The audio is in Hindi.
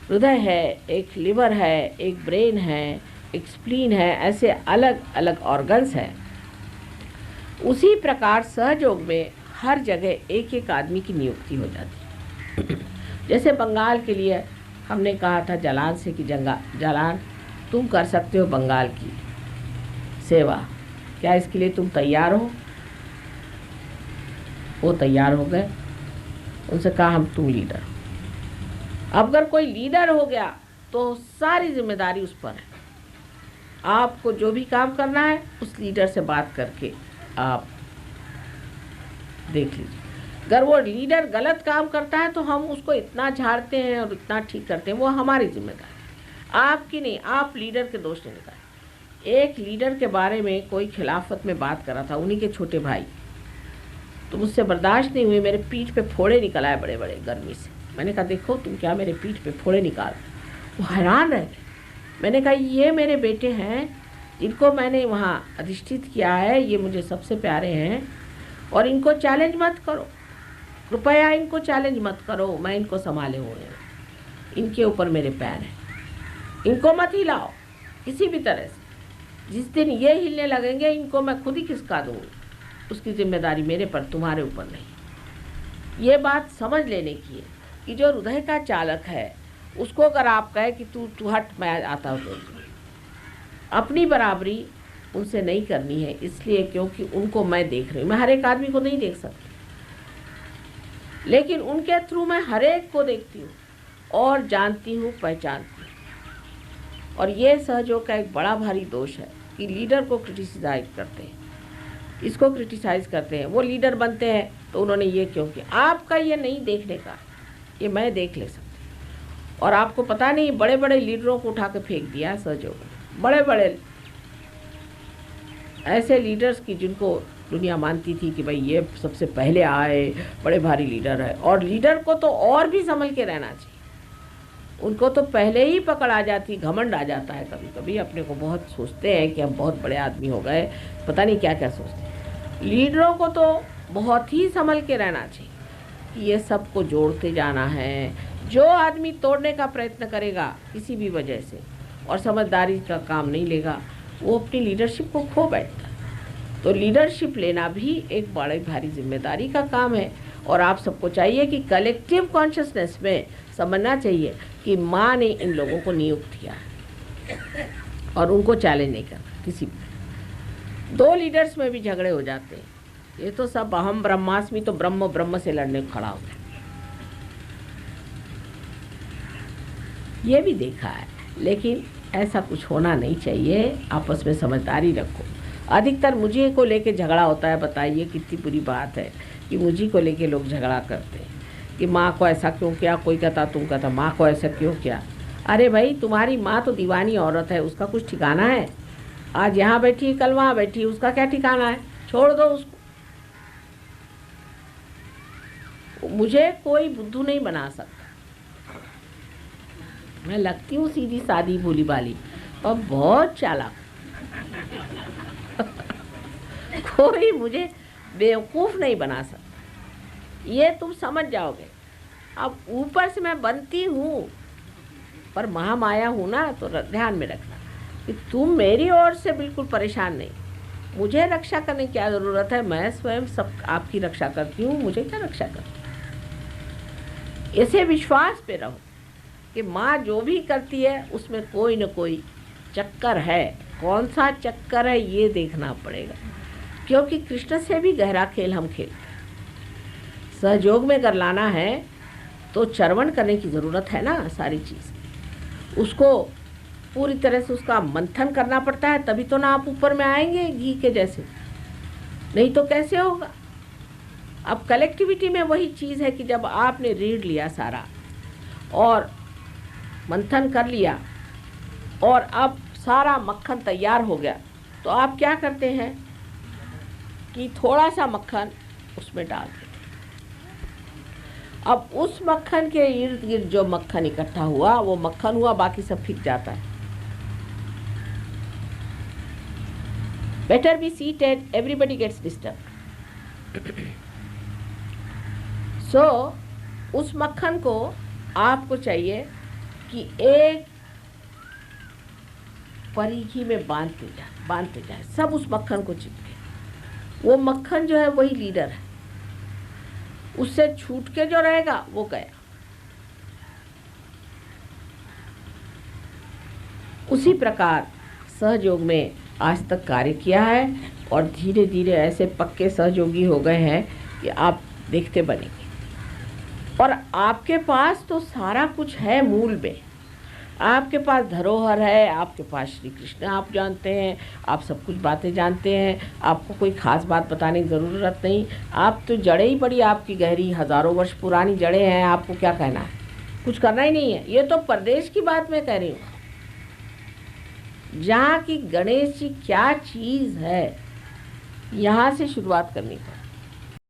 हृदय है, एक लिवर है, एक ब्रेन है, एक स्प्लीन है, ऐसे अलग अलग ऑर्गन्स हैं। उसी प्रकार सहयोग में हर जगह एक एक आदमी की नियुक्ति हो जाती है। जैसे बंगाल के लिए हमने कहा था जलान से कि जलान तुम कर सकते हो बंगाल की सेवा, क्या इसके लिए तुम तैयार हो? वो तैयार हो गए। उनसे कहा हम तुम लीडर हो। अब अगर कोई लीडर हो गया तो सारी जिम्मेदारी उस पर है। आपको जो भी काम करना है उस लीडर से बात करके आप देख लीजिए। अगर वो लीडर गलत काम करता है तो हम उसको इतना झाड़ते हैं और इतना ठीक करते हैं, वो हमारी जिम्मेदारी, आपकी नहीं। आप लीडर के दोष नहीं निकाले। एक लीडर के बारे में कोई खिलाफत में बात कर रहा था, उन्हीं के छोटे भाई, तो मुझसे बर्दाश्त नहीं हुई, मेरे पीठ पे फोड़े निकल आए बड़े बड़े गर्मी से। मैंने कहा देखो तुम क्या मेरे पीठ पे फोड़े निकाल। वो हैरान रह गए। मैंने कहा ये मेरे बेटे हैं जिनको मैंने वहाँ अधिष्ठित किया है, ये मुझे सबसे प्यारे हैं, और इनको चैलेंज मत करो, कृपया इनको चैलेंज मत करो, मैं इनको संभाले हुए हैं, इनके ऊपर मेरे पैर हैं, इनको मत हिलाओ किसी भी तरह से। जिस दिन ये हिलने लगेंगे इनको मैं खुद ही खिसका दूँगी, उसकी जिम्मेदारी मेरे पर, तुम्हारे ऊपर नहीं। ये बात समझ लेने की है कि जो हृदय का चालक है उसको अगर आप कहे कि तू हट, मैं आता हूँ, तो अपनी बराबरी उनसे नहीं करनी है, इसलिए क्योंकि उनको मैं देख रही हूँ। मैं हर एक आदमी को नहीं देख सकती, लेकिन उनके थ्रू मैं हर एक को देखती हूँ और जानती हूँ, पहचानती हूँ। और ये सहयोग का एक बड़ा भारी दोष है कि लीडर को क्रिटिसाइज करते हैं, इसको क्रिटिसाइज करते हैं। वो लीडर बनते हैं तो उन्होंने ये क्यों किया। आपका ये नहीं देखने का, ये मैं देख ले सकती। और आपको पता नहीं, बड़े बड़े लीडरों को उठा के फेंक दिया सहयोग, बड़े बड़े ऐसे लीडर्स की जिनको दुनिया मानती थी कि भाई ये सबसे पहले आए, बड़े भारी लीडर है। और लीडर को तो और भी संभल के रहना चाहिए, उनको तो पहले ही पकड़ आ जाती, घमंड आ जाता है। कभी कभी अपने को बहुत सोचते हैं कि हम बहुत बड़े आदमी हो गए, पता नहीं क्या क्या सोचते हैं। लीडरों को तो बहुत ही संभल के रहना चाहिए कि ये सबको जोड़ते जाना है। जो आदमी तोड़ने का प्रयत्न करेगा किसी भी वजह से और समझदारी का काम नहीं लेगा, वो अपनी लीडरशिप को खो बैठता है। तो लीडरशिप लेना भी एक बड़ी भारी जिम्मेदारी का काम है। और आप सबको चाहिए कि कलेक्टिव कॉन्शियसनेस में समझना चाहिए कि माँ ने इन लोगों को नियुक्त किया है और उनको चैलेंज नहीं करना किसी भी। दो लीडर्स में भी झगड़े हो जाते हैं, ये तो सब अहम ब्रह्मास्मि, तो ब्रह्म ब्रह्म से लड़ने को खड़ा हो गया, ये भी देखा है। लेकिन ऐसा कुछ होना नहीं चाहिए, आपस में समझदारी रखो। अधिकतर मुझे को लेके झगड़ा होता है। बताइए कितनी बुरी बात है कि मुझे को लेके लोग झगड़ा करते हैं कि माँ को ऐसा क्यों किया, कोई कहता तुम कहता माँ को ऐसा क्यों किया। अरे भाई तुम्हारी माँ तो दीवानी औरत है, उसका कुछ ठिकाना है? आज यहाँ बैठी है, कल वहाँ बैठी है, उसका क्या ठिकाना है? छोड़ दो उसको। मुझे कोई बुद्धू नहीं बना सकता। मैं लगती हूँ सीधी सादी भोली भाली और बहुत चालाक। कोई मुझे बेवकूफ़ नहीं बना सकता, ये तुम समझ जाओगे। अब ऊपर से मैं बनती हूँ पर महामाया हूँ ना, तो ध्यान में रखना कि तुम मेरी ओर से बिल्कुल परेशान नहीं। मुझे रक्षा करने की क्या ज़रूरत है? मैं स्वयं सब आपकी रक्षा करती हूँ, मुझे क्या रक्षा करती। ऐसे विश्वास पे रहो कि माँ जो भी करती है उसमें कोई न कोई चक्कर है। कौन सा चक्कर है ये देखना पड़ेगा, क्योंकि कृष्ण से भी गहरा खेल हम खेलते हैं। सहयोग में कर लाना है तो चरवण करने की ज़रूरत है ना, सारी चीज़ उसको पूरी तरह से उसका मंथन करना पड़ता है, तभी तो ना आप ऊपर में आएंगे घी के जैसे, नहीं तो कैसे होगा। अब कलेक्टिविटी में वही चीज़ है कि जब आपने रीढ़ लिया सारा और मंथन कर लिया और अब सारा मक्खन तैयार हो गया, तो आप क्या करते हैं कि थोड़ा सा मक्खन उसमें डाल देते। अब उस मक्खन के इर्द गिर्द जो मक्खन इकट्ठा हुआ वो मक्खन हुआ, बाकी सब फीक जाता है। Better be seated, everybody gets disturb. So उस मक्खन को आपको चाहिए कि एक परिघी में बांधते जाए, सब उस मक्खन को चिपके। वो मक्खन जो है वही लीडर है, उससे छूट के जो रहेगा वो गया। उसी प्रकार सहयोग में आज तक कार्य किया है और धीरे धीरे ऐसे पक्के सहयोगी हो गए हैं कि आप देखते बनेंगे। और आपके पास तो सारा कुछ है, मूल में आपके पास धरोहर है, आपके पास श्री कृष्ण आप जानते हैं, आप सब कुछ बातें जानते हैं, आपको कोई खास बात बताने की ज़रूरत नहीं। आप तो जड़ें ही बड़ी आपकी गहरी, हज़ारों वर्ष पुरानी जड़ें हैं, आपको क्या कहना है, कुछ करना ही नहीं है। ये तो परदेश की बात मैं कह रही हूँ, जहाँ की गणेश जी क्या चीज़ है, यहाँ से शुरुआत करनी पड़ती।